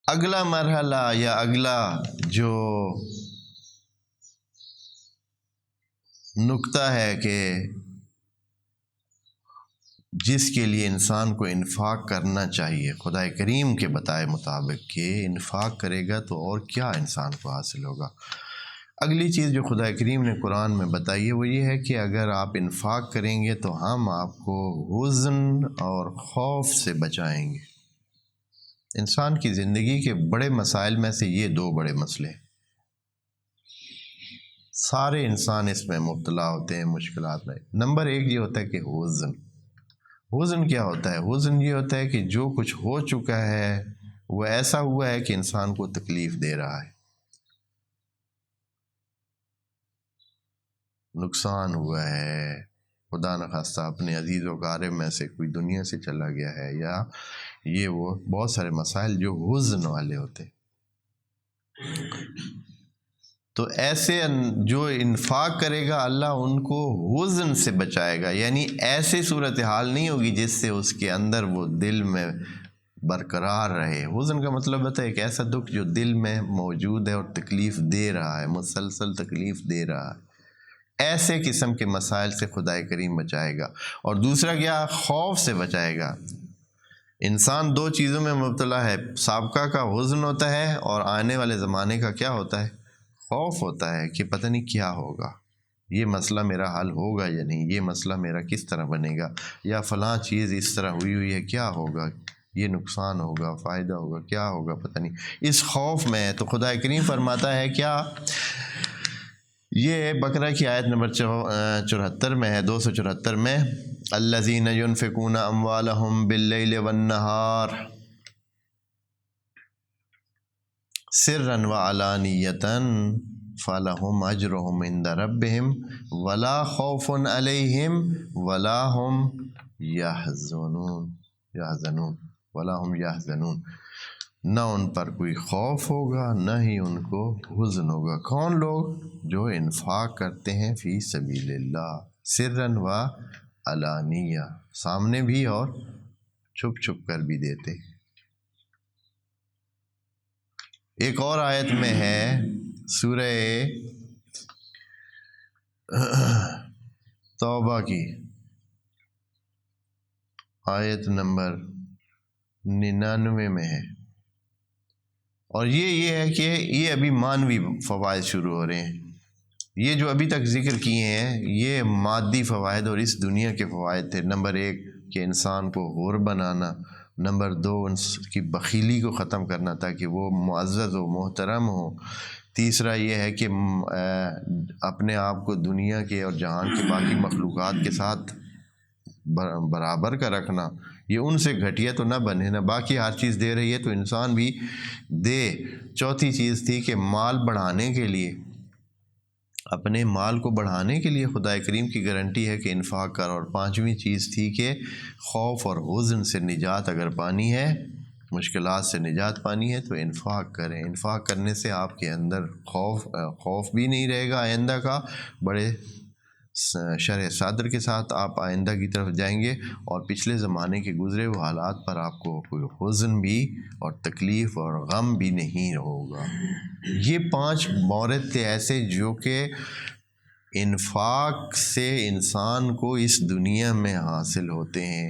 اگلا مرحلہ یا اگلا جو نقطہ ہے کہ جس کے لیے انسان کو انفاق کرنا چاہیے، خدا کریم کے بتائے مطابق کہ انفاق کرے گا تو اور کیا انسان کو حاصل ہوگا۔ اگلی چیز جو خدا کریم نے قرآن میں بتائی ہے وہ یہ ہے کہ اگر آپ انفاق کریں گے تو ہم آپ کو حزن اور خوف سے بچائیں گے۔ انسان کی زندگی کے بڑے مسائل میں سے یہ دو بڑے مسئلے ہیں، سارے انسان اس میں مبتلا ہوتے ہیں مشکلات میں۔ نمبر ایک یہ ہوتا ہے کہ حزن کیا ہوتا ہے؟ حزن یہ ہوتا ہے کہ جو کچھ ہو چکا ہے وہ ایسا ہوا ہے کہ انسان کو تکلیف دے رہا ہے، نقصان ہوا ہے، خدا نخواستہ اپنے عزیز و اقارب میں سے کوئی دنیا سے چلا گیا ہے، یا یہ وہ بہت سارے مسائل جو حزن والے ہوتے ہیں۔ تو ایسے جو انفاق کرے گا اللہ ان کو حزن سے بچائے گا، یعنی ایسی صورتحال نہیں ہوگی جس سے اس کے اندر وہ دل میں برقرار رہے۔ حزن کا مطلب ہوتا ہے ایک ایسا دکھ جو دل میں موجود ہے اور تکلیف دے رہا ہے، مسلسل تکلیف دے رہا ہے۔ ایسے قسم کے مسائل سے خدا کریم بچائے گا۔ اور دوسرا کیا؟ خوف سے بچائے گا۔ انسان دو چیزوں میں مبتلا ہے، سابقہ کا حزن ہوتا ہے اور آنے والے زمانے کا کیا ہوتا ہے؟ خوف ہوتا ہے کہ پتہ نہیں کیا ہوگا، یہ مسئلہ میرا حل ہوگا یا نہیں، یہ مسئلہ میرا کس طرح بنے گا، یا فلاں چیز اس طرح ہوئی ہے، کیا ہوگا، یہ نقصان ہوگا، فائدہ ہوگا، کیا ہوگا پتہ نہیں، اس خوف میں ہے۔ تو خدا کریم فرماتا ہے کیا؟ یہ بقرہ کی آیت نمبر 74 میں ہے، 274 میں، الذین ینفقون اموالہم باللیل والنہار سرا وعلانیۃ فلہم اجرہم عند ربہم ولا خوف علیہم ولا ہم یحزنون، نہ ان پر کوئی خوف ہوگا نہ ہی ان کو حزن ہوگا۔ کون لوگ؟ جو انفاق کرتے ہیں فی سبیل اللہ، سرا و علانیہ، سامنے بھی اور چھپ چھپ کر بھی دیتے۔ ایک اور آیت میں ہے سورہ توبہ کی آیت نمبر 99 میں ہے، اور یہ ہے کہ یہ ابھی مانوی فوائد شروع ہو رہے ہیں۔ یہ جو ابھی تک ذکر کیے ہیں یہ مادی فوائد اور اس دنیا کے فوائد تھے۔ نمبر ایک کہ انسان کو حر بنانا، نمبر دو اس کی بخیلی کو ختم کرنا تاکہ وہ معزز و محترم ہو، تیسرا یہ ہے کہ اپنے آپ کو دنیا کے اور جہان کے باقی مخلوقات کے ساتھ برابر کا رکھنا، یہ ان سے گھٹیا تو نہ بنے، نہ باقی ہر چیز دے رہی ہے تو انسان بھی دے۔ چوتھی چیز تھی کہ مال بڑھانے کے لیے، اپنے مال کو بڑھانے کے لیے خدا کریم کی گارنٹی ہے کہ انفاق کر۔ اور پانچویں چیز تھی کہ خوف اور حزن سے نجات اگر پانی ہے، مشکلات سے نجات پانی ہے تو انفاق کریں۔ انفاق کرنے سے آپ کے اندر خوف بھی نہیں رہے گا آئندہ کا، بڑے شرح صدر کے ساتھ آپ آئندہ کی طرف جائیں گے، اور پچھلے زمانے کے گزرے ہوئے حالات پر آپ کو کوئی حزن بھی اور تکلیف اور غم بھی نہیں ہوگا۔ یہ 5 مورد تھے ایسے جو کہ انفاق سے انسان کو اس دنیا میں حاصل ہوتے ہیں۔